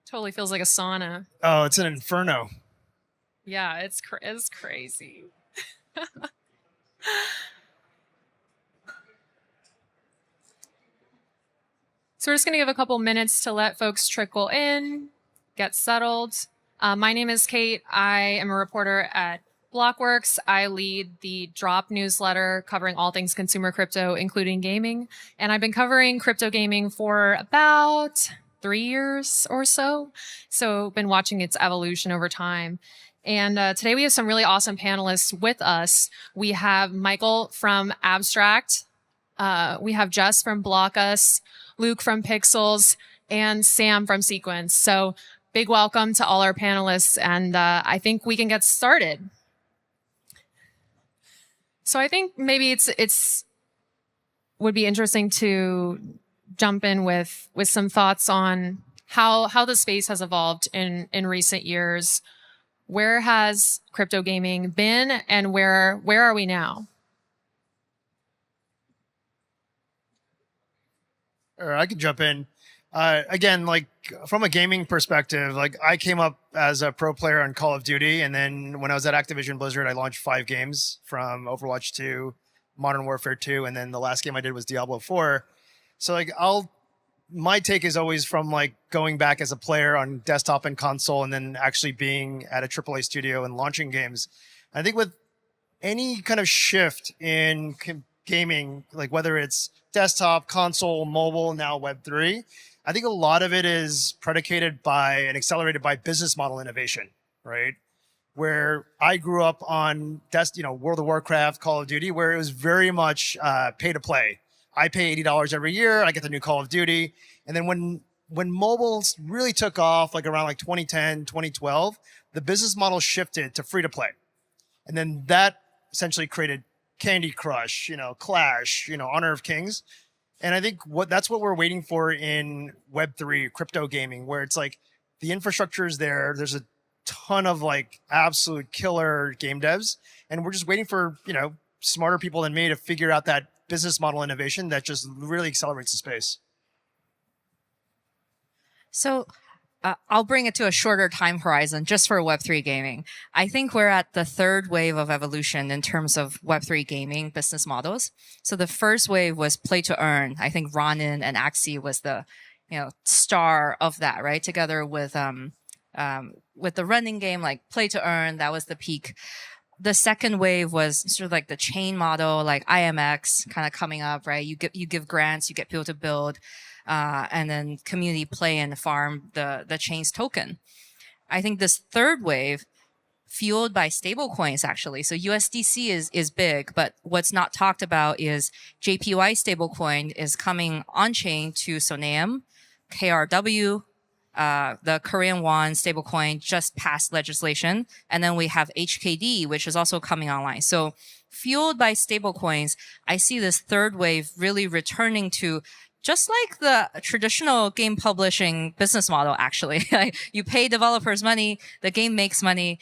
Totally feels like a sauna. Oh, it's an inferno. Yeah, it's crazy. So we're just going to give a couple minutes to let folks trickle in, get settled. My name is Kate. I am a reporter at Blockworks. I lead the Drop newsletter covering all things consumer crypto, including gaming. And I've been covering crypto gaming for about 3 years or so. So been watching its evolution over time. And today we have some really awesome panelists with us. We have Michael from Abstract. We have Jess from Block Us, Luke from Pixels, and Sam from Sequence. So big welcome to all our panelists, and I think we can get started. So I think maybe it's would be interesting to jump in with some thoughts on how the space has evolved in recent years. Where has crypto gaming been, and where are we now? Or I could jump in. Again, like from a gaming perspective, like I came up as a pro player on Call of Duty, and then when I was at Activision Blizzard, I launched 5 games from Overwatch 2, Modern Warfare 2, and then the last game I did was Diablo 4. So like my take is always from like going back as a player on desktop and console, and then actually being at a AAA studio and launching games. I think with any kind of shift in gaming, like whether it's desktop, console, mobile, now Web3, I think a lot of it is predicated by and accelerated by business model innovation, right? Where I grew up on World of Warcraft, Call of Duty, where it was very much pay to play. I pay $80 every year, I get the new Call of Duty. And then when mobile really took off, like around like 2010, 2012, the business model shifted to free to play. And then that essentially created Candy Crush, Clash, Honor of Kings. And I think that's what we're waiting for in Web3 crypto gaming, where it's like the infrastructure is there. There's a ton of like absolute killer game devs. And we're just waiting for, smarter people than me to figure out that business model innovation that just really accelerates the space. So I'll bring it to a shorter time horizon just for Web3 gaming. I think we're at the third wave of evolution in terms of Web3 gaming business models. So the first wave was play to earn. I think Ronin and Axie was the star of that, right? Together with the running game, like play to earn, that was the peak. The second wave was sort of like the chain model, like IMX kind of coming up, right? You give grants, you get people to build, and then community play and farm the chain's token. I think this third wave, fueled by stable coins actually. So USDC is big, but what's not talked about is JPY stablecoin is coming on chain to Soneum, KRW. The Korean won stablecoin just passed legislation. And then we have HKD, which is also coming online. So fueled by stablecoins, I see this third wave really returning to just like the traditional game publishing business model, actually. You pay developers money, the game makes money,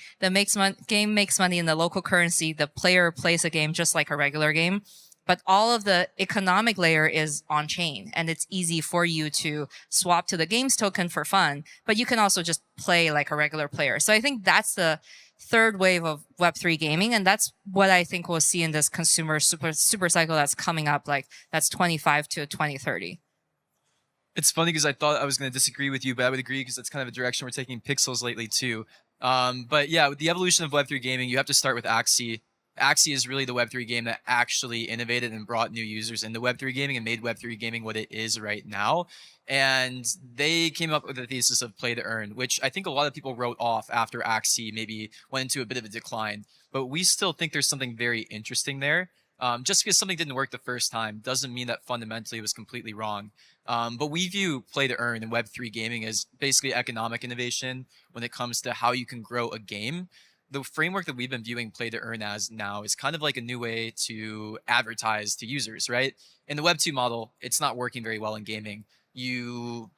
game makes money in the local currency, the player plays a game just like a regular game. But all of the economic layer is on chain, and it's easy for you to swap to the game's token for fun, but you can also just play like a regular player. So I think that's the third wave of Web3 gaming, and that's what I think we'll see in this consumer super cycle that's coming up, like that's 25 to 2030. It's funny because I thought I was going to disagree with you, but I would agree because that's kind of a direction we're taking Pixels lately too. But yeah, with the evolution of Web3 gaming, you have to start with Axie. Axie is really the Web3 game that actually innovated and brought new users into Web3 gaming and made Web3 gaming what it is right now. And they came up with the thesis of play to earn, which I think a lot of people wrote off after Axie maybe went into a bit of a decline. But we still think there's something very interesting there. Just because something didn't work the first time doesn't mean that fundamentally it was completely wrong. But we view play to earn and Web3 gaming as basically economic innovation when it comes to how you can grow a game. The framework that we've been viewing play to earn as now is kind of like a new way to advertise to users, right? In the Web2 model, it's not working very well in gaming. You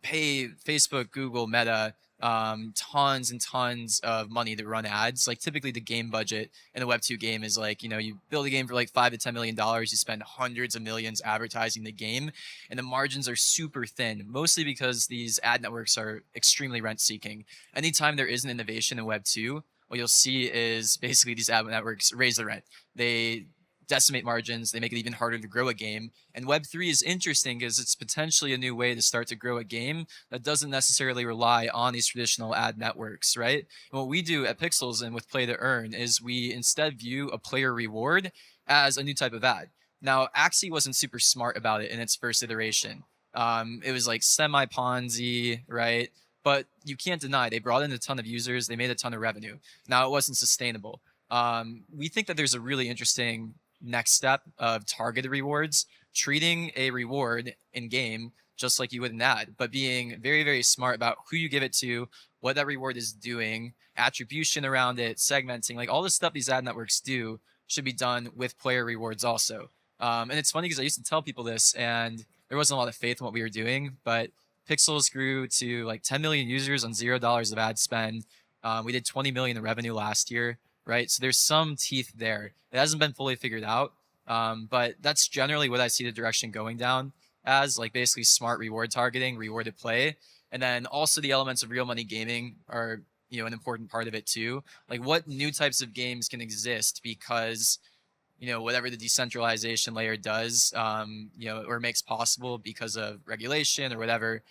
pay Facebook, Google, Meta tons and tons of money to run ads. Like typically the game budget in a Web2 game is like, you build a game for like $5 to $10 million, you spend hundreds of millions advertising the game, and the margins are super thin, mostly because these ad networks are extremely rent seeking. Anytime there is an innovation in Web2, what you'll see is basically these ad networks raise the rent. They decimate margins, they make it even harder to grow a game. And Web3 is interesting because it's potentially a new way to start to grow a game that doesn't necessarily rely on these traditional ad networks, right? And what we do at Pixels and with Play to Earn is we instead view a player reward as a new type of ad. Now, Axie wasn't super smart about it in its first iteration. It was like semi-Ponzi, right? But you can't deny they brought in a ton of users, they made a ton of revenue. Now, it wasn't sustainable. We think that there's a really interesting next step of targeted rewards, treating a reward in game just like you would an ad, but being very, very smart about who you give it to, what that reward is doing, attribution around it, segmenting, like all the stuff these ad networks do should be done with player rewards also. And it's funny because I used to tell people this and there wasn't a lot of faith in what we were doing, but Pixels grew to like 10 million users on $0 of ad spend. We did 20 million in revenue last year. Right, so there's some teeth there. It hasn't been fully figured out, but that's generally what I see the direction going down as, like basically smart reward targeting, rewarded play, and then also the elements of real money gaming are an important part of it too. Like what new types of games can exist because whatever the decentralization layer does, or makes possible because of regulation or whatever,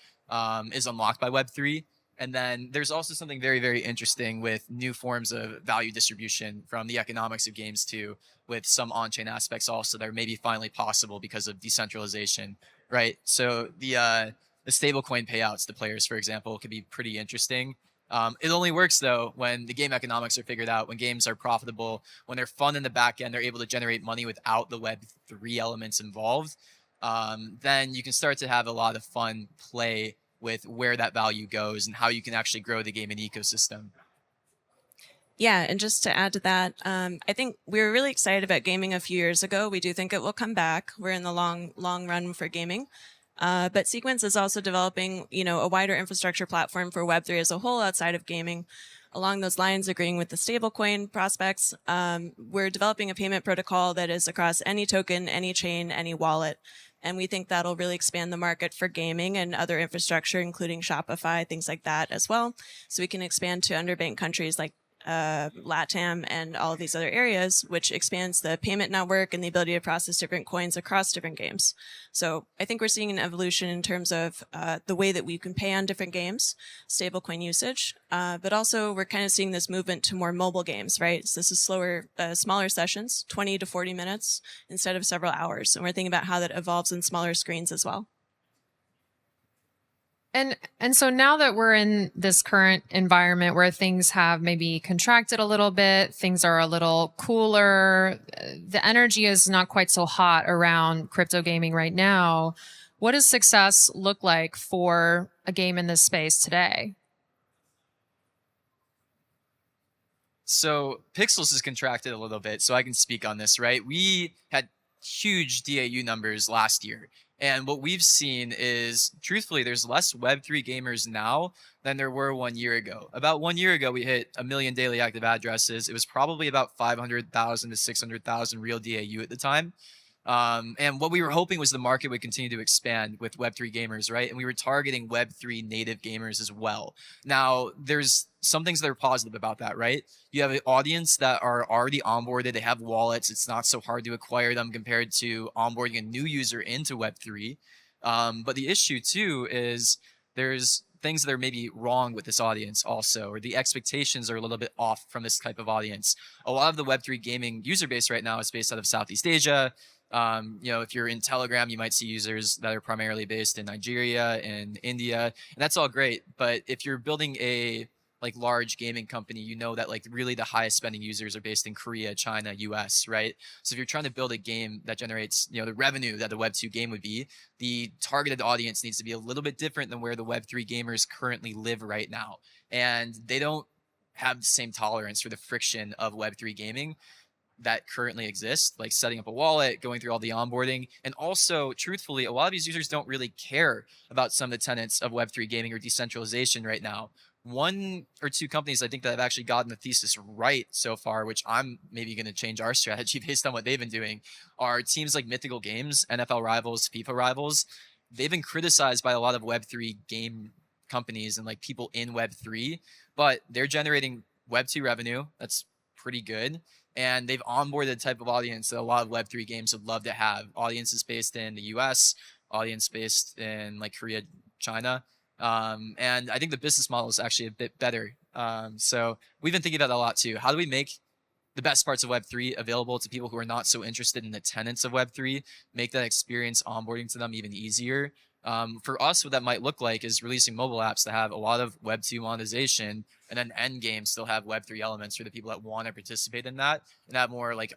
is unlocked by Web3. And then there's also something very, very interesting with new forms of value distribution from the economics of games too, with some on-chain aspects also that are maybe finally possible because of decentralization, right? So the stablecoin payouts to players, for example, could be pretty interesting. It only works though when the game economics are figured out, when games are profitable, when they're fun in the back end, they're able to generate money without the Web3 elements involved. Then you can start to have a lot of fun play with where that value goes and how you can actually grow the game and ecosystem. Yeah, and just to add to that, I think we were really excited about gaming a few years ago. We do think it will come back. We're in the long run for gaming. But Sequence is also developing, a wider infrastructure platform for Web3 as a whole outside of gaming. Along those lines, agreeing with the stablecoin prospects, we're developing a payment protocol that is across any token, any chain, any wallet. And we think that'll really expand the market for gaming and other infrastructure, including Shopify, things like that as well. So we can expand to underbanked countries like LATAM and all of these other areas, which expands the payment network and the ability to process different coins across different games. So I think we're seeing an evolution in terms of the way that we can pay on different games, stablecoin usage, but also we're kind of seeing this movement to more mobile games, right? So this is smaller sessions, 20 to 40 minutes instead of several hours. And we're thinking about how that evolves in smaller screens as well. And so now that we're in this current environment where things have maybe contracted a little bit, things are a little cooler, the energy is not quite so hot around crypto gaming right now. What does success look like for a game in this space today? So Pixels has contracted a little bit, so I can speak on this, right? We had huge DAU numbers last year. And what we've seen is, truthfully, there's less Web3 gamers now than there were 1 year ago. About 1 year ago, we hit 1 million daily active addresses. It was probably about 500,000 to 600,000 real DAU at the time. And what we were hoping was the market would continue to expand with Web3 gamers, right? And we were targeting Web3 native gamers as well. Now, there's some things that are positive about that, right? You have an audience that are already onboarded. They have wallets. It's not so hard to acquire them compared to onboarding a new user into Web3. But the issue too is there's things that are maybe wrong with this audience also, or the expectations are a little bit off from this type of audience. A lot of the Web3 gaming user base right now is based out of Southeast Asia. If you're in Telegram, you might see users that are primarily based in Nigeria and India, and that's all great. But if you're building a large gaming company, you know that really the highest spending users are based in Korea, China, US, right? So if you're trying to build a game that generates, the revenue that the Web2 game would be, the targeted audience needs to be a little bit different than where the Web3 gamers currently live right now. And they don't have the same tolerance for the friction of Web3 gaming. that currently exist, like setting up a wallet, going through all the onboarding. And also, truthfully, a lot of these users don't really care about some of the tenets of Web3 gaming or decentralization right now. One or two companies I think that have actually gotten the thesis right so far, which I'm maybe going to change our strategy based on what they've been doing, are teams like Mythical Games, NFL Rivals, FIFA Rivals. They've been criticized by a lot of Web3 game companies and like people in Web3, but they're generating Web2 revenue. That's pretty good. And they've onboarded the type of audience that a lot of Web3 games would love to have. Audiences based in the US, audience based in like Korea, China. And I think the business model is actually a bit better. So we've been thinking about that a lot too. How do we make the best parts of Web3 available to people who are not so interested in the tenets of Web3, make that experience onboarding to them even easier? For us, what that might look like is releasing mobile apps that have a lot of Web2 monetization, and then end games still have Web3 elements for the people that want to participate in that, and have more like,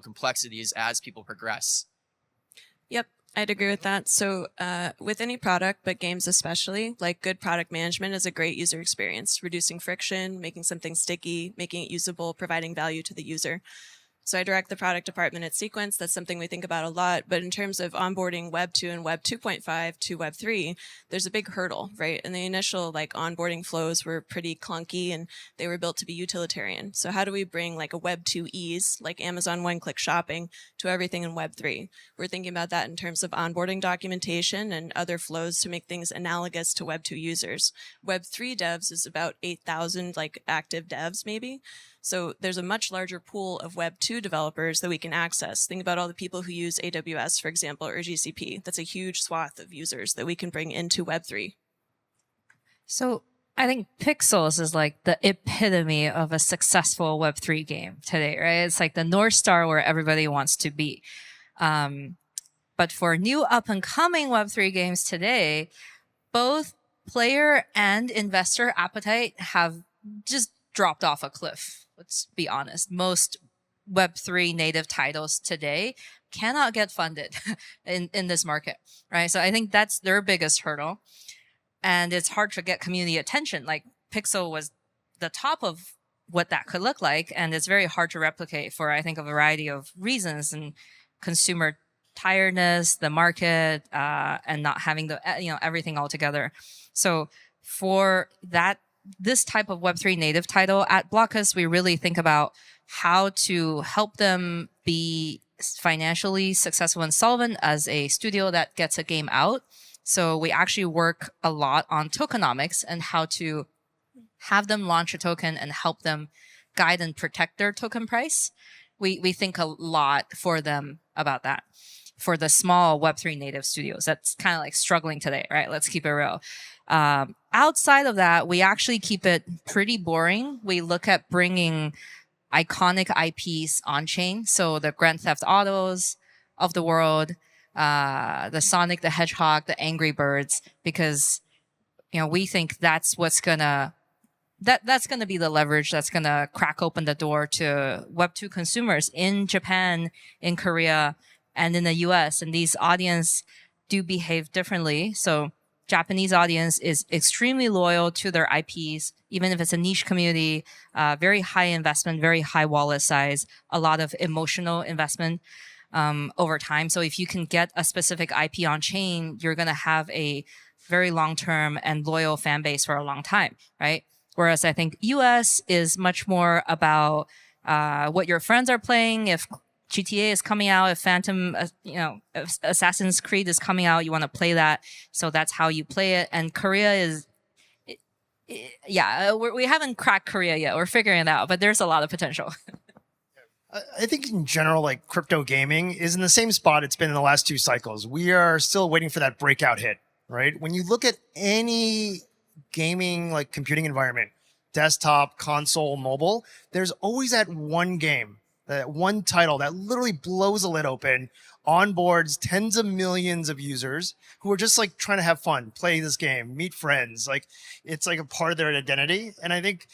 complexities as people progress. Yep, I'd agree with that. So with any product, but games especially, like good product management is a great user experience, reducing friction, making something sticky, making it usable, providing value to the user. So I direct the product department at Sequence. That's something we think about a lot. But in terms of onboarding Web 2 and Web 2.5 to Web 3, there's a big hurdle, right? And the initial onboarding flows were pretty clunky and they were built to be utilitarian. So how do we bring like a Web 2 ease, like Amazon one-click shopping, to everything in Web 3? We're thinking about that in terms of onboarding documentation and other flows to make things analogous to Web 2 users. Web 3 devs is about 8,000 active devs maybe. So there's a much larger pool of Web 2 developers that we can access. Think about all the people who use AWS, for example, or GCP. That's a huge swath of users that we can bring into Web 3. So I think Pixels is like the epitome of a successful Web3 game today, right? It's like the North Star where everybody wants to be. But for new up-and-coming Web3 games today, both player and investor appetite have just dropped off a cliff. Let's be honest. Most Web3 native titles today cannot get funded in this market, right? So I think that's their biggest hurdle. And it's hard to get community attention. Like Pixel was the top of what that could look like. And it's very hard to replicate for, I think, a variety of reasons, and consumer tiredness, the market, and not having the, everything all together. So for this type of Web3 native title at Blockworks, we really think about how to help them be financially successful and solvent as a studio that gets a game out. So we actually work a lot on tokenomics and how to have them launch a token and help them guide and protect their token price. We think a lot for them about that. For the small Web3 native studios, that's kind of struggling today, right? Let's keep it real. Outside of that, we actually keep it pretty boring. We look at bringing iconic IPs on chain. So the Grand Theft Autos of the world, the Sonic the Hedgehog, the Angry Birds, because, we think that's what's gonna, that's gonna be the leverage that's gonna crack open the door to Web2 consumers in Japan, in Korea, and in the US. And these audience do behave differently. So Japanese audience is extremely loyal to their IPs, even if it's a niche community, very high investment, very high wallet size, a lot of emotional investment over time. So if you can get a specific IP on chain, you're going to have a very long-term and loyal fan base for a long time, right? Whereas I think US is much more about what your friends are playing. If GTA is coming out, if Phantom, if Assassin's Creed is coming out, you want to play that. So that's how you play it. And Korea is, we haven't cracked Korea yet. We're figuring it out, but there's a lot of potential. I think in general, crypto gaming is in the same spot it's been in the last two cycles. We are still waiting for that breakout hit, right? When you look at any gaming, computing environment, desktop, console, mobile, there's always that one game, that one title that literally blows the lid open, onboards tens of millions of users who are just trying to have fun, play this game, meet friends. It's a part of their identity. And I think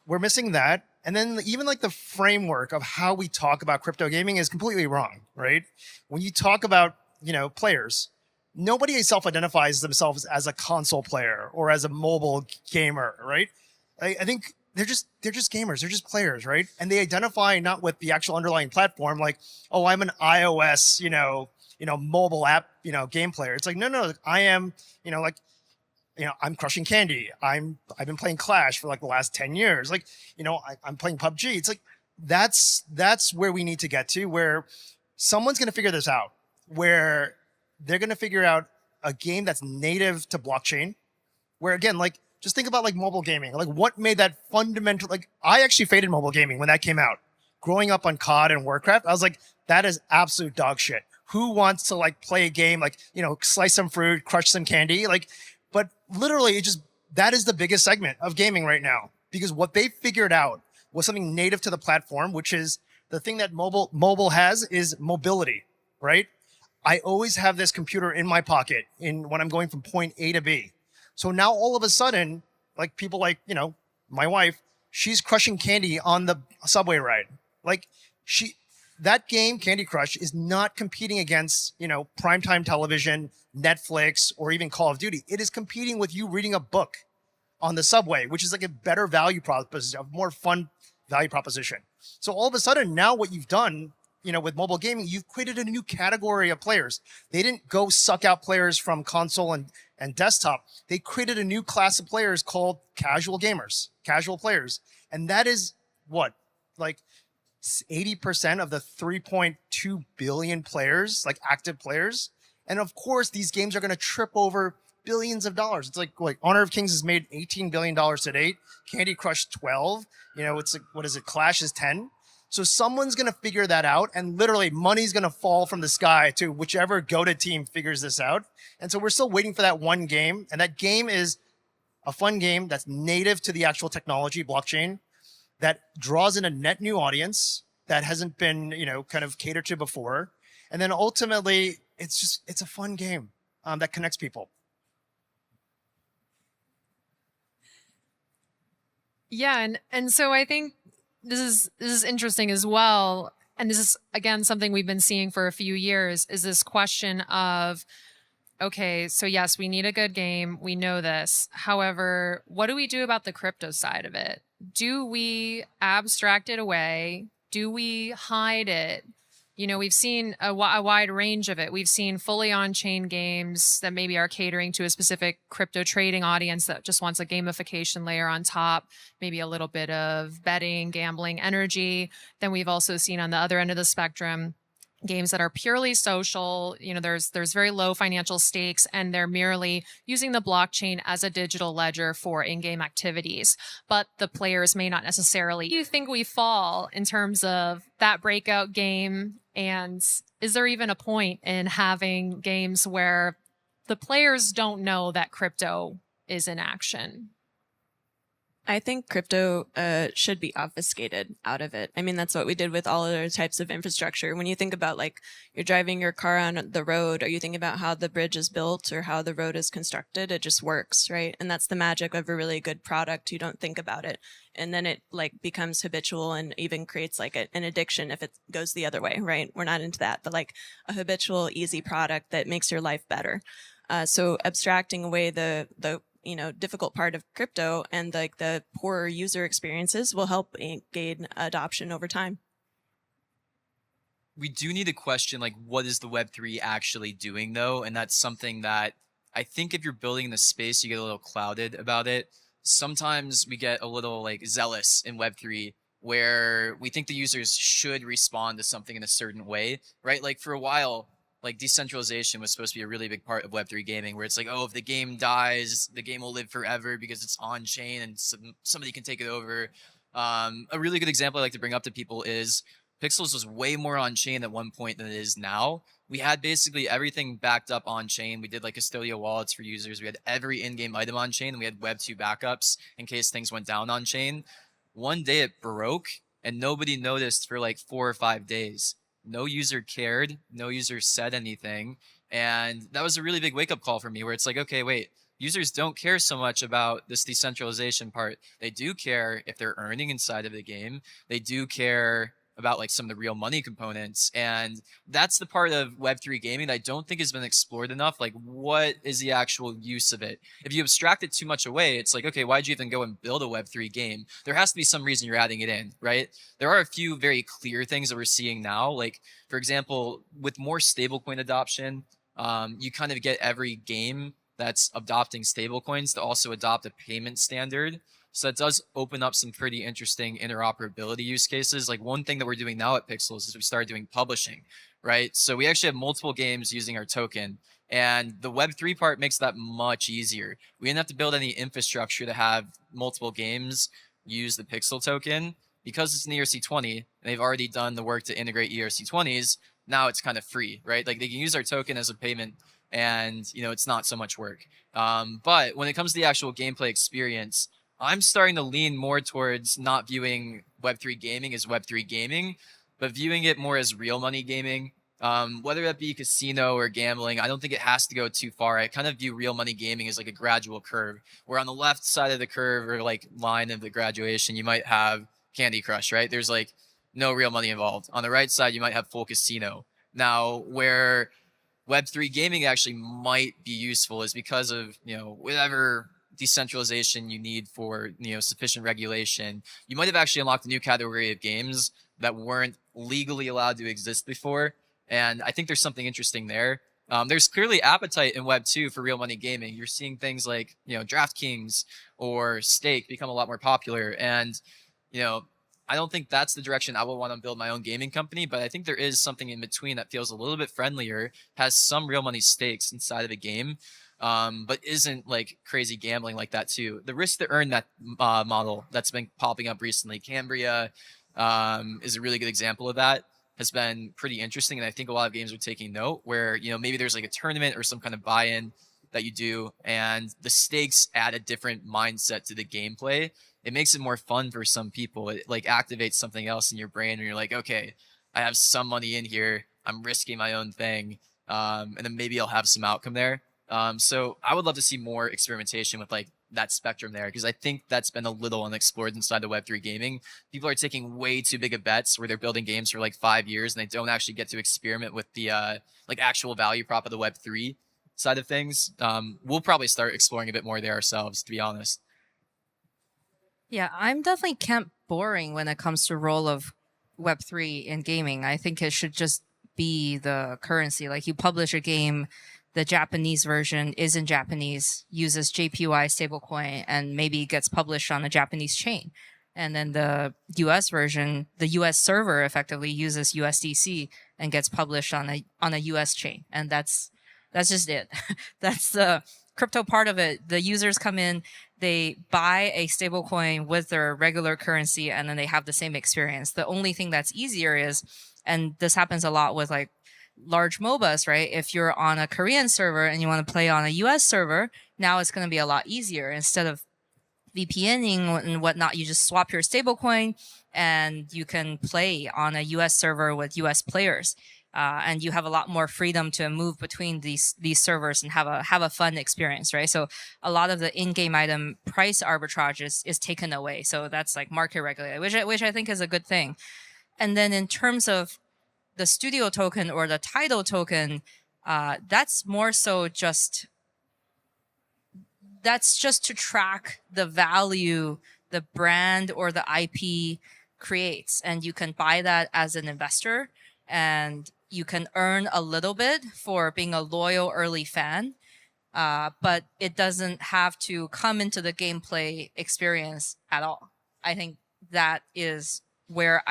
we're missing that. And then even the framework of how we talk about crypto gaming is completely wrong, right? When you talk about, players, nobody self-identifies themselves as a console player or as a mobile gamer, right? I think they're just gamers, they're just players, right? And they identify not with the actual underlying platform, like, oh, I'm an iOS, mobile app, game player. It's like, no, I am, like, I'm crushing candy. I've been playing Clash for like the last 10 years. Like, I'm playing PUBG. It's like, that's where we need to get to, where someone's going to figure this out, where they're going to figure out a game that's native to blockchain, where again, like, just think about like mobile gaming. Like, what made that fundamental? Like, I actually faded mobile gaming when that came out. Growing up on COD and Warcraft, I was like, that is absolute dog shit. Who wants to like play a game like, slice some fruit, crush some candy? Like, but literally, that is the biggest segment of gaming right now, because what they figured out was something native to the platform, which is the thing that mobile has is mobility, right? I always have this computer in my pocket when I'm going from point A to B. So now all of a sudden, like people like, my wife, she's crushing candy on the subway ride. Like that game, Candy Crush, is not competing against, primetime television, Netflix, or even Call of Duty. It is competing with you reading a book on the subway, which is like a better value proposition, a more fun value proposition. So all of a sudden now what you've done, with mobile gaming, you've created a new category of players. They didn't go suck out players from console and desktop. They created a new class of players called casual gamers, casual players. And that is what, like 80% of the 3.2 billion players, like active players. And of course, these games are going to trip over billions of dollars. It's like Honor of Kings has made $18 billion to date. Candy Crush 12. It's like, what is it? Clash is 10. So someone's going to figure that out, and literally money's going to fall from the sky to whichever GOATA team figures this out. And so we're still waiting for that one game. And that game is a fun game that's native to the actual technology, blockchain, that draws in a net new audience that hasn't been, kind of catered to before. And then ultimately, it's a fun game that connects people. Yeah, and so I think this is interesting as well. And this is, again, something we've been seeing for a few years, is this question of, okay, so yes, we need a good game. We know this. However, what do we do about the crypto side of it? Do we abstract it away? Do we hide it? We've seen a wide range of it. We've seen fully on-chain games that maybe are catering to a specific crypto trading audience that just wants a gamification layer on top, maybe a little bit of betting, gambling, energy. Then we've also seen on the other end of the spectrum, games that are purely social. There's very low financial stakes, and they're merely using the blockchain as a digital ledger for in-game activities. But the players may not necessarily. Do you think we fall in terms of that breakout game? And is there even a point in having games where the players don't know that crypto is in action? I think crypto should be obfuscated out of it. I mean, that's what we did with all other types of infrastructure. When you think about like you're driving your car on the road, or you think about how the bridge is built or how the road is constructed, it just works, right? And that's the magic of a really good product. You don't think about it. And then it like becomes habitual and even creates like an addiction if it goes the other way, right? We're not into that, but like a habitual, easy product that makes your life better. So abstracting away the difficult part of crypto and like the poorer user experiences will help gain adoption over time. We do need to question, like, what is the Web3 actually doing, though? And that's something that I think if you're building in the space, you get a little clouded about it. Sometimes we get a little, like, zealous in Web3 where we think the users should respond to something in a certain way, right? Like, for a while, like decentralization was supposed to be a really big part of Web3 gaming, where it's like, oh, if the game dies, the game will live forever because it's on chain and somebody can take it over. A really good example I like to bring up to people is Pixels was way more on chain at one point than it is now. We had basically everything backed up on chain. We did like custodial wallets for users. We had every in-game item on chain, and we had Web2 backups in case things went down on chain. One day it broke and nobody noticed for like 4 or 5 days. No user cared. No user said anything. And that was a really big wake-up call for me, where it's like, okay, wait, users don't care so much about this decentralization part. They do care if they're earning inside of the game. They do care about like some of the real money components. And that's the part of Web3 gaming that I don't think has been explored enough. Like, what is the actual use of it? If you abstract it too much away, it's like, okay, why'd you even go and build a Web3 game? There has to be some reason you're adding it in, right? There are a few very clear things that we're seeing now. Like, for example, with more stablecoin adoption, you kind of get every game that's adopting stablecoins to also adopt a payment standard. So that does open up some pretty interesting interoperability use cases. Like, one thing that we're doing now at Pixels is we started doing publishing, right? So we actually have multiple games using our token, and the Web3 part makes that much easier. We didn't have to build any infrastructure to have multiple games use the Pixel token. Because it's an ERC20, and they've already done the work to integrate ERC20s, now it's kind of free, right? Like, they can use our token as a payment, and it's not so much work. But when it comes to the actual gameplay experience, I'm starting to lean more towards not viewing Web3 gaming as Web3 gaming, but viewing it more as real money gaming. Whether that be casino or gambling, I don't think it has to go too far. I kind of view real money gaming as like a gradual curve, where on the left side of the curve, or like line of the graduation, you might have Candy Crush, right? There's like no real money involved. On the right side, you might have full casino. Now, where Web3 gaming actually might be useful is because of, whatever decentralization you need for, sufficient regulation. You might have actually unlocked a new category of games that weren't legally allowed to exist before. And I think there's something interesting there. There's clearly appetite in Web 2 for real money gaming. You're seeing things like, DraftKings or Stake become a lot more popular. And, I don't think that's the direction I would want to build my own gaming company, but I think there is something in between that feels a little bit friendlier, has some real money stakes inside of a game, but isn't like crazy gambling like that too. The risk to earn that model that's been popping up recently, Cambria is a really good example of that. Has been pretty interesting, and I think a lot of games are taking note where, maybe there's like a tournament or some kind of buy-in that you do, and the stakes add a different mindset to the gameplay. It makes it more fun for some people. It like activates something else in your brain, and you're like, okay, I have some money in here. I'm risking my own thing, and then maybe I'll have some outcome there. So I would love to see more experimentation with like that spectrum there, because I think that's been a little unexplored inside the Web3 gaming. People are taking way too big of bets where they're building games for like 5 years and they don't actually get to experiment with the like actual value prop of the Web3 side of things. We'll probably start exploring a bit more there ourselves, to be honest. Yeah, I'm definitely camp boring when it comes to role of Web3 in gaming. I think it should just be the currency. Like, you publish a game, the Japanese version is in Japanese, uses JPY stablecoin, and maybe gets published on a Japanese chain. And then the US version, the US server effectively uses USDC and gets published on a US chain. And that's just it. That's the crypto part of it. The users come in, they buy a stablecoin with their regular currency, and then they have the same experience. The only thing that's easier is, and this happens a lot with like large MOBAs, right? If you're on a Korean server and you want to play on a US server, now it's going to be a lot easier. Instead of VPNing and whatnot, you just swap your stablecoin and you can play on a US server with US players. And you have a lot more freedom to move between these servers and have a fun experience, right? So a lot of the in-game item price arbitrage is taken away. So that's like market regulated, which I think is a good thing. And then in terms of the studio token or the title token, that's more so just to track the value the brand or the IP creates, and you can buy that as an investor, and you can earn a little bit for being a loyal early fan, but it doesn't have to come into the gameplay experience at all. I think that is where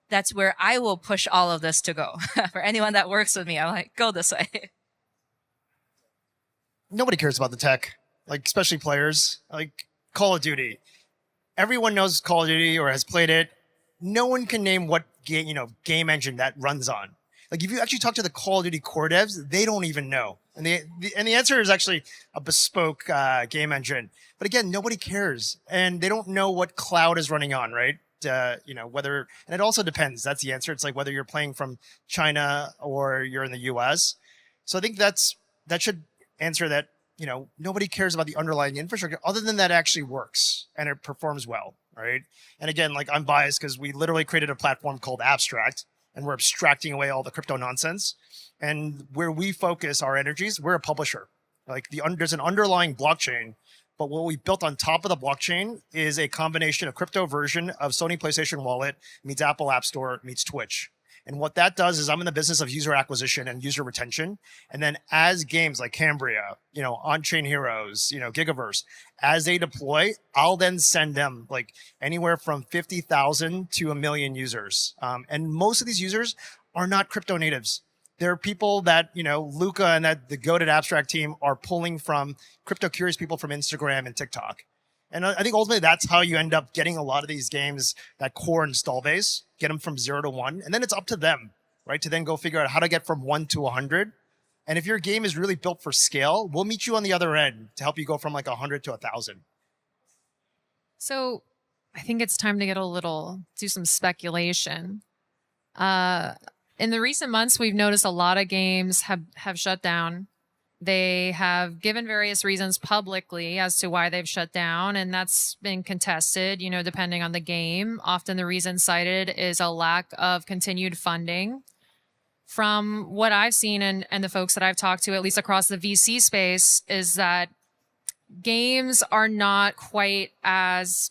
that's where I will push all of this to go. For anyone that works with me, I'm like, go this way. Nobody cares about the tech, like especially players. Like Call of Duty, everyone knows Call of Duty or has played it. No one can name what game engine that runs on. Like if you actually talk to the Call of Duty core devs, they don't even know. And the answer is actually a bespoke game engine. But again, nobody cares, and they don't know what cloud is running on, right? Whether, and it also depends. That's the answer. It's like whether you're playing from China or you're in the US. So I think that should answer that. Nobody cares about the underlying infrastructure other than that it actually works and it performs well, right? And again, like I'm biased because we literally created a platform called Abstract, and we're abstracting away all the crypto nonsense. And where we focus our energies, we're a publisher. Like there's an underlying blockchain, but what we built on top of the blockchain is a combination of crypto version of Sony PlayStation Wallet meets Apple App Store meets Twitch. And what that does is I'm in the business of user acquisition and user retention. And then as games like Cambria, On-Chain Heroes, Gigaverse, as they deploy, I'll then send them like anywhere from 50,000 to 1 million users. And most of these users are not crypto natives. There are people that, Luca and the goated Abstract team are pulling from crypto curious people from Instagram and TikTok. And I think ultimately that's how you end up getting a lot of these games, that core install base, get them from 0 to 1. And then it's up to them, right, to then go figure out how to get from 1 to 100. And if your game is really built for scale, we'll meet you on the other end to help you go from like 100 to 1,000. So I think it's time to do some speculation. In the recent months, we've noticed a lot of games have shut down. They have given various reasons publicly as to why they've shut down, and that's been contested, depending on the game. Often the reason cited is a lack of continued funding. From what I've seen and the folks that I've talked to, at least across the VC space, is that games are not quite as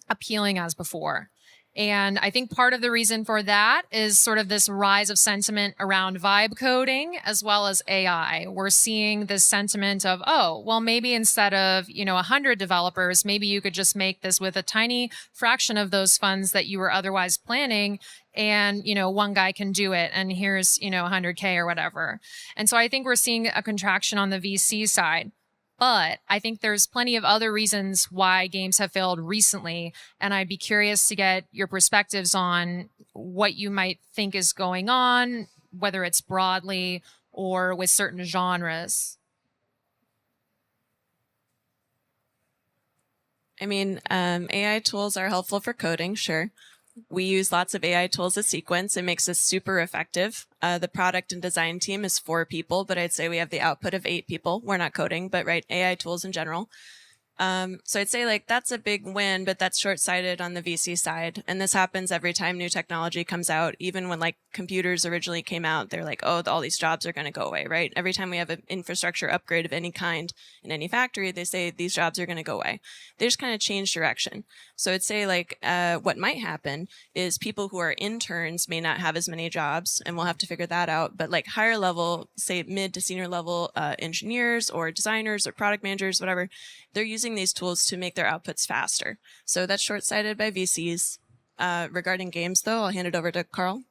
appealing as before. And I think part of the reason for that is sort of this rise of sentiment around vibe coding as well as AI. We're seeing this sentiment of, oh, well, maybe instead of, 100 developers, maybe you could just make this with a tiny fraction of those funds that you were otherwise planning. And, one guy can do it. And here's, 100K or whatever. And so I think we're seeing a contraction on the VC side. But I think there's plenty of other reasons why games have failed recently. And I'd be curious to get your perspectives on what you might think is going on, whether it's broadly or with certain genres. I mean, AI tools are helpful for coding, sure. We use lots of AI tools as sequence. It makes us super effective. The product and design team is 4 people, but I'd say we have the output of 8 people. We're not coding, but right, AI tools in general. So I'd say that's a big win, but that's short-sighted on the VC side. And this happens every time new technology comes out. Even when computers originally came out, they're like, oh, all these jobs are going to go away, right? Every time we have an infrastructure upgrade of any kind in any factory, they say these jobs are going to go away. They just kind of change direction. So I'd say what might happen is people who are interns may not have as many jobs, and we'll have to figure that out. But higher level, say mid to senior level engineers or designers or product managers, whatever, they're using these tools to make their outputs faster. So that's short-sighted by VCs. Regarding games, though, I'll hand it over to Carl.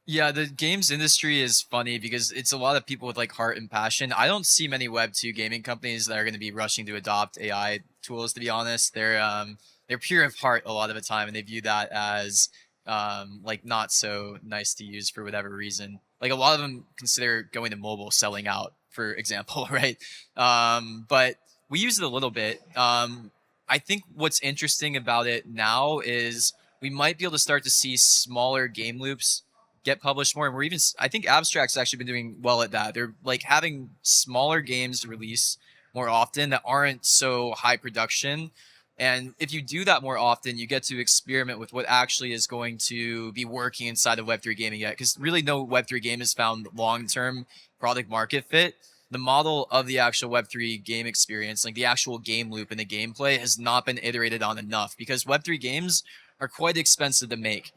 Yeah, the games industry is funny because it's a lot of people with heart and passion. I don't see many Web 2 gaming companies that are going to be rushing to adopt AI tools, to be honest. They're pure of heart a lot of the time, and they view that as not so nice to use for whatever reason. A lot of them consider going to mobile selling out, for example, right? But we use it a little bit. I think what's interesting about it now is we might be able to start to see smaller game loops get published more. And I think Abstract's actually been doing well at that. They're having smaller games release more often that aren't so high production. And if you do that more often, you get to experiment with what actually is going to be working inside of Web3 gaming yet. Because really no Web3 game has found long-term product market fit. The model of the actual Web3 game experience, the actual game loop and the gameplay, has not been iterated on enough because Web3 games are quite expensive to make.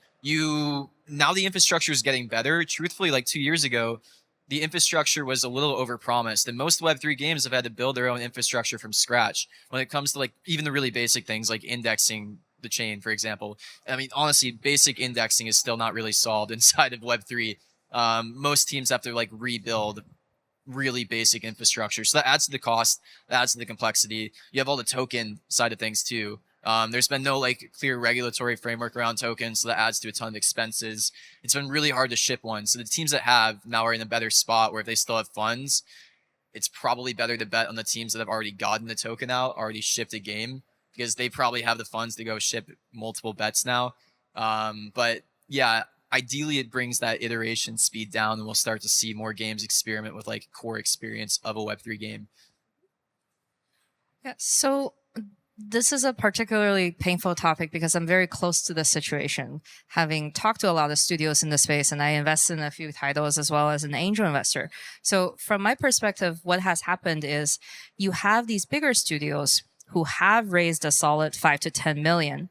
Now the infrastructure is getting better. Truthfully, 2 years ago, the infrastructure was a little overpromised, and most Web3 games have had to build their own infrastructure from scratch when it comes to even the really basic things like indexing the chain, for example. I mean, honestly, basic indexing is still not really solved inside of Web3. Most teams have to rebuild really basic infrastructure. So that adds to the cost, that adds to the complexity. You have all the token side of things too. There's been no clear regulatory framework around tokens, so that adds to a ton of expenses. It's been really hard to ship one. So the teams that have now are in a better spot where if they still have funds, it's probably better to bet on the teams that have already gotten the token out, already shipped a game, because they probably have the funds to go ship multiple bets now. But yeah, ideally it brings that iteration speed down, and we'll start to see more games experiment with core experience of a Web3 game. Yeah, so This is a particularly painful topic because I'm very close to this situation, having talked to a lot of studios in the space, and I invest in a few titles as well as an angel investor. So from my perspective, what has happened is you have these bigger studios who have raised a solid 5 to 10 million,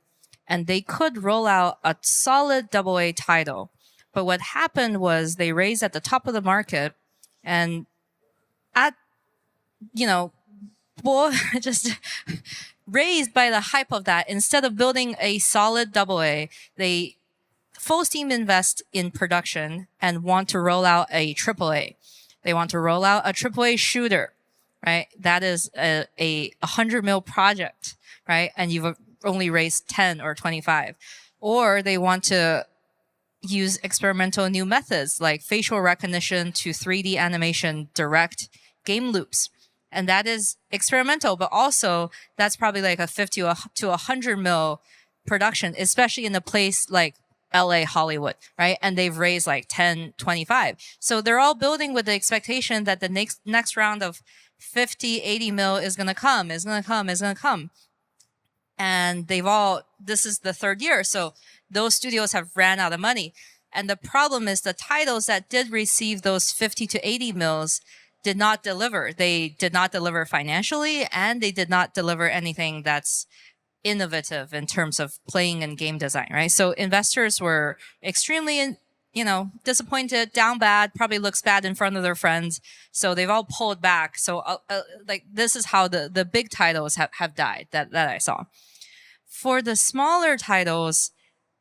and they could roll out a solid AA title. But what happened was they raised at the top of the market, and at, just raised by the hype of that, instead of building a solid AA, they full steam invest in production and want to roll out a AAA. They want to roll out a AAA shooter, right? That is a 100 mil project, right? And you've only raised 10 or 25. Or they want to use experimental new methods like facial recognition to 3D animation direct game loops. And that is experimental, but also that's probably like a 50 to 100 mil production, especially in a place like LA, Hollywood, right? And they've raised like 10, 25. So they're all building with the expectation that the next round of 50, 80 mil is going to come. And this is the third year. So those studios have ran out of money. And the problem is the titles that did receive those 50 to 80 mils did not deliver. They did not deliver financially, and they did not deliver anything that's innovative in terms of playing and game design, right? So investors were extremely, disappointed, down bad, probably looks bad in front of their friends. So they've all pulled back. So this is how the big titles have died that I saw. For the smaller titles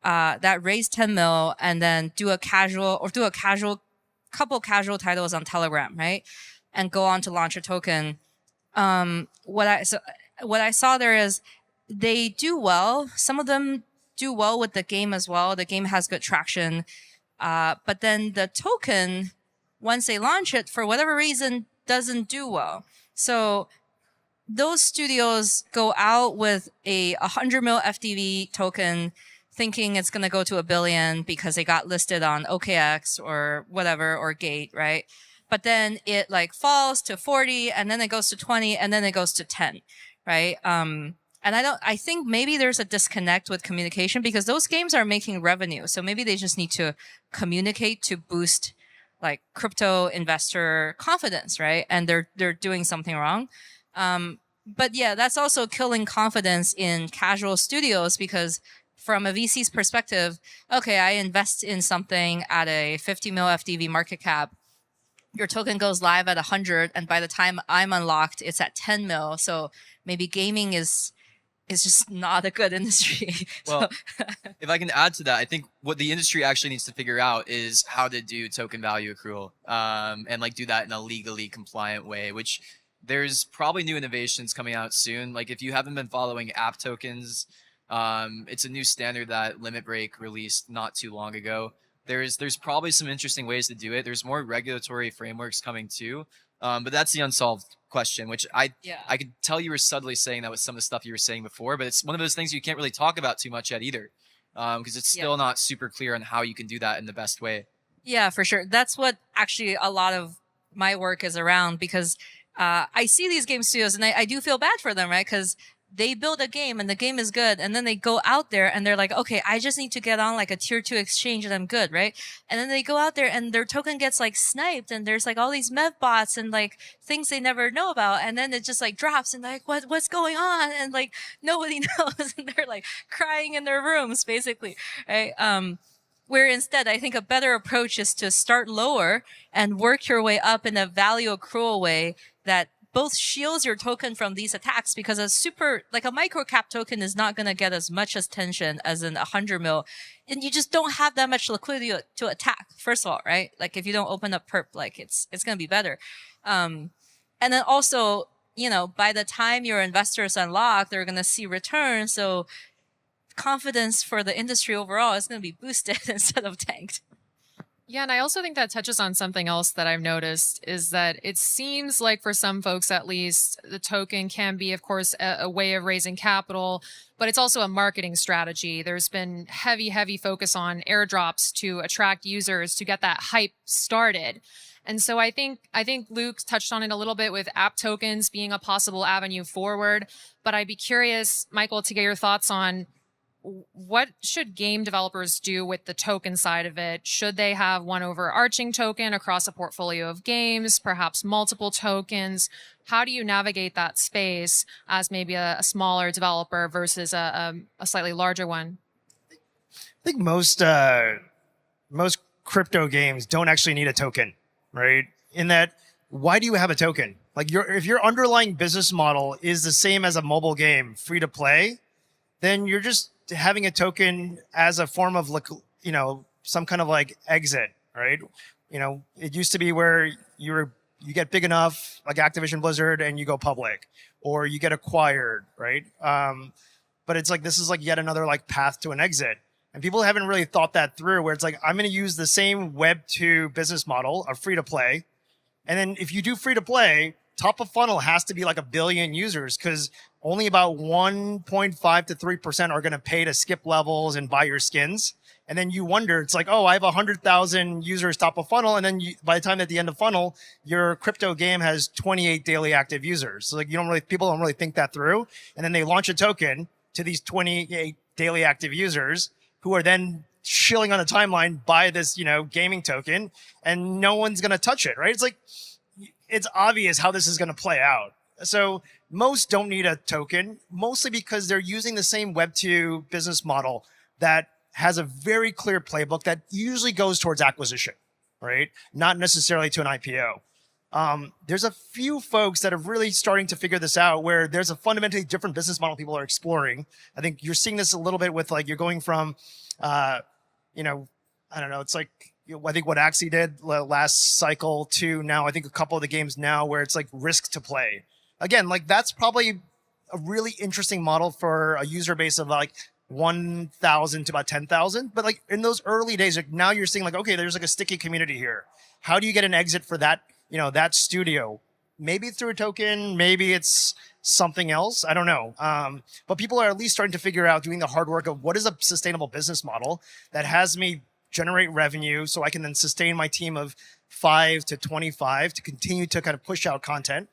that raise 10 mil and then do a couple casual titles on Telegram, right? And go on to launch a token. What I saw there is they do well. Some of them do well with the game as well. The game has good traction. But then the token, once they launch it, for whatever reason, doesn't do well. So those studios go out with a 100 mil FDV token, thinking it's going to go to 1 billion because they got listed on OKX or whatever, or Gate, right? But then it falls to 40, and then it goes to 20, and then it goes to 10, right? And I think maybe there's a disconnect with communication because those games are making revenue. So maybe they just need to communicate to boost crypto investor confidence, right? And they're doing something wrong. But yeah, that's also killing confidence in casual studios because from a VC's perspective, okay, I invest in something at a 50 mil FDV market cap. Your token goes live at 100, and by the time I'm unlocked, it's at 10 mil. So maybe gaming is just not a good industry. Well, if I can add to that, I think what the industry actually needs to figure out is how to do token value accrual, and do that in a legally compliant way, which there's probably new innovations coming out soon. If you haven't been following app tokens, it's a new standard that Limit Break released not too long ago. There's probably some interesting ways to do it. There's more regulatory frameworks coming too, but that's the unsolved question, which I could tell you were subtly saying that with some of the stuff you were saying before, but it's one of those things you can't really talk about too much yet either, because it's still not super clear on how you can do that in the best way. Yeah, for sure. That's what actually a lot of my work is around, because I see these game studios and I do feel bad for them, right? Because they build a game and the game is good, and then they go out there and they're like, okay, I just need to get on a tier 2 exchange and I'm good, right? And then they go out there and their token gets sniped, and there's all these mev bots and things they never know about, and then it just drops and what's going on, and nobody knows, and they're crying in their rooms basically, right? Where instead, I think a better approach is to start lower and work your way up in a value accrual way that both shields your token from these attacks, because a micro cap token is not going to get as much attention as an 100 mil. And you just don't have that much liquidity to attack, first of all, right? If you don't open up perp, it's going to be better. And then also, by the time your investors unlock, they're going to see returns. So confidence for the industry overall is going to be boosted instead of tanked. Yeah, and I also think that touches on something else that I've noticed, is that it seems like for some folks at least, the token can be, of course, a way of raising capital, but it's also a marketing strategy. There's been heavy focus on airdrops to attract users to get that hype started. And so I think Luke touched on it a little bit with app tokens being a possible avenue forward. But I'd be curious, Michael, to get your thoughts on what should game developers do with the token side of it? Should they have one overarching token across a portfolio of games, perhaps multiple tokens? How do you navigate that space as maybe a smaller developer versus a slightly larger one? I think most crypto games don't actually need a token, right? In that, why do you have a token? Like if your underlying business model is the same as a mobile game, free to play, then you're just having a token as a form of, like, some kind of like exit, right? It used to be where you get big enough, like Activision Blizzard, and you go public, or you get acquired, right? But it's like, this is like yet another like path to an exit. And people haven't really thought that through, where it's like, I'm going to use the same Web 2 business model of free to play. And then if you do free to play, top of funnel has to be like 1 billion users, because only about 1.5 to 3% are going to pay to skip levels and buy your skins. And then you wonder, it's like, oh, I have 100,000 users top of funnel. And then by the time at the end of funnel, your crypto game has 28 daily active users. So like, people don't really think that through. And then they launch a token to these 28 daily active users, who are then shilling on a timeline, buy this, gaming token, and no one's going to touch it, right? It's like, it's obvious how this is going to play out. So most don't need a token, mostly because they're using the same Web 2 business model that has a very clear playbook that usually goes towards acquisition, right? Not necessarily to an IPO. There's a few folks that are really starting to figure this out, where there's a fundamentally different business model people are exploring. I think you're seeing this a little bit with, like, you're going from, I don't know, it's like, I think what Axie did last cycle to now, I think a couple of the games now where it's like risk to play. Again, like, that's probably a really interesting model for a user base of like 1,000 to about 10,000. But like in those early days, like, now you're seeing like, okay, there's like a sticky community here. How do you get an exit for that, that studio? Maybe through a token, maybe it's something else. I don't know. But people are at least starting to figure out, doing the hard work of what is a sustainable business model that has me generate revenue so I can then sustain my team of 5 to 25 to continue to kind of push out content,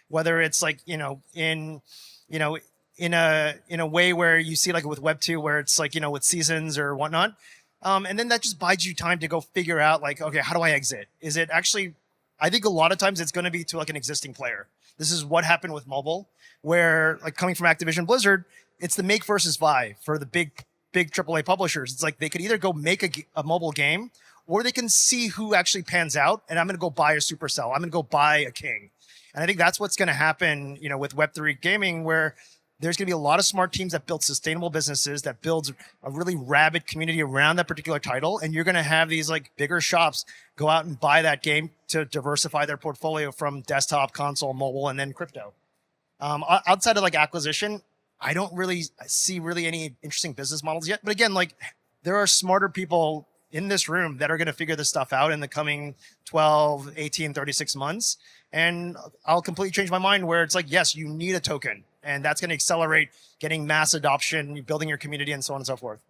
whether it's like, in a way where you see like with Web 2, where it's like, with seasons or whatnot. And then that just buys you time to go figure out like, okay, how do I exit? Is it actually, I think a lot of times it's going to be to like an existing player. This is what happened with mobile, where like coming from Activision Blizzard, it's the make versus buy for the big AAA publishers. It's like they could either go make a mobile game, or they can see who actually pans out, and I'm going to go buy a Supercell. I'm going to go buy a King. And I think that's what's going to happen, with Web3 gaming, where there's going to be a lot of smart teams that build sustainable businesses, that builds a really rabid community around that particular title. And you're going to have these like bigger shops go out and buy that game to diversify their portfolio from desktop, console, mobile, and then crypto. Outside of like acquisition, I don't really see any interesting business models yet. But again, like, there are smarter people in this room that are going to figure this stuff out in the coming 12, 18, 36 months. And I'll completely change my mind, where it's like, yes, you need a token, and that's going to accelerate getting mass adoption, building your community, and so on and so forth.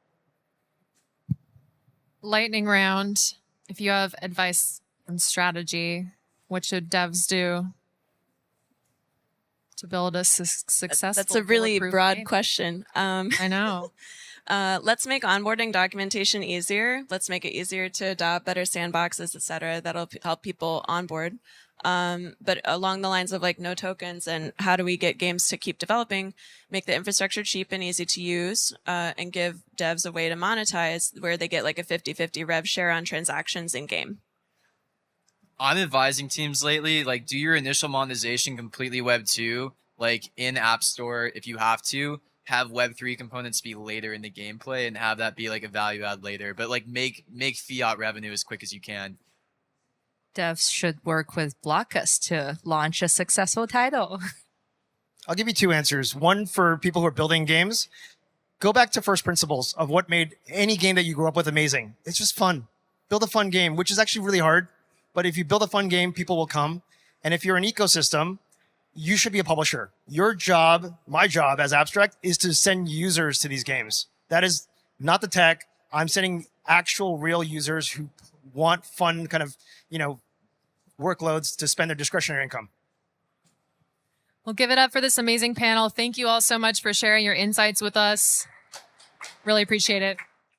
Lightning round. If you have advice and strategy, what should devs do to build a successful? That's a really bulletproof broad game? question. I know. Let's make onboarding documentation easier. Let's make it easier to adopt, better sandboxes, et cetera. That'll help people onboard. But along the lines of like no tokens and how do we get games to keep developing, make the infrastructure cheap and easy to use, and give devs a way to monetize where they get like a 50-50 rev share on transactions in game. I'm advising teams lately, like, do your initial monetization completely Web 2, like in App Store if you have to. Have Web 3 components be later in the gameplay and have that be like a value add later. But like make fiat revenue as quick as you can. Devs should work with Blockworks to launch a successful title. I'll give you two answers. One, for people who are building games, go back to first principles of what made any game that you grew up with amazing. It's just fun. Build a fun game, which is actually really hard. But if you build a fun game, people will come. And if you're an ecosystem, you should be a publisher. Your job, my job as Abstract, is to send users to these games. That is not the tech. I'm sending actual real users who want fun kind of, workloads to spend their discretionary income. Well, give it up for this amazing panel. Thank you all so much for sharing your insights with us. Really appreciate it.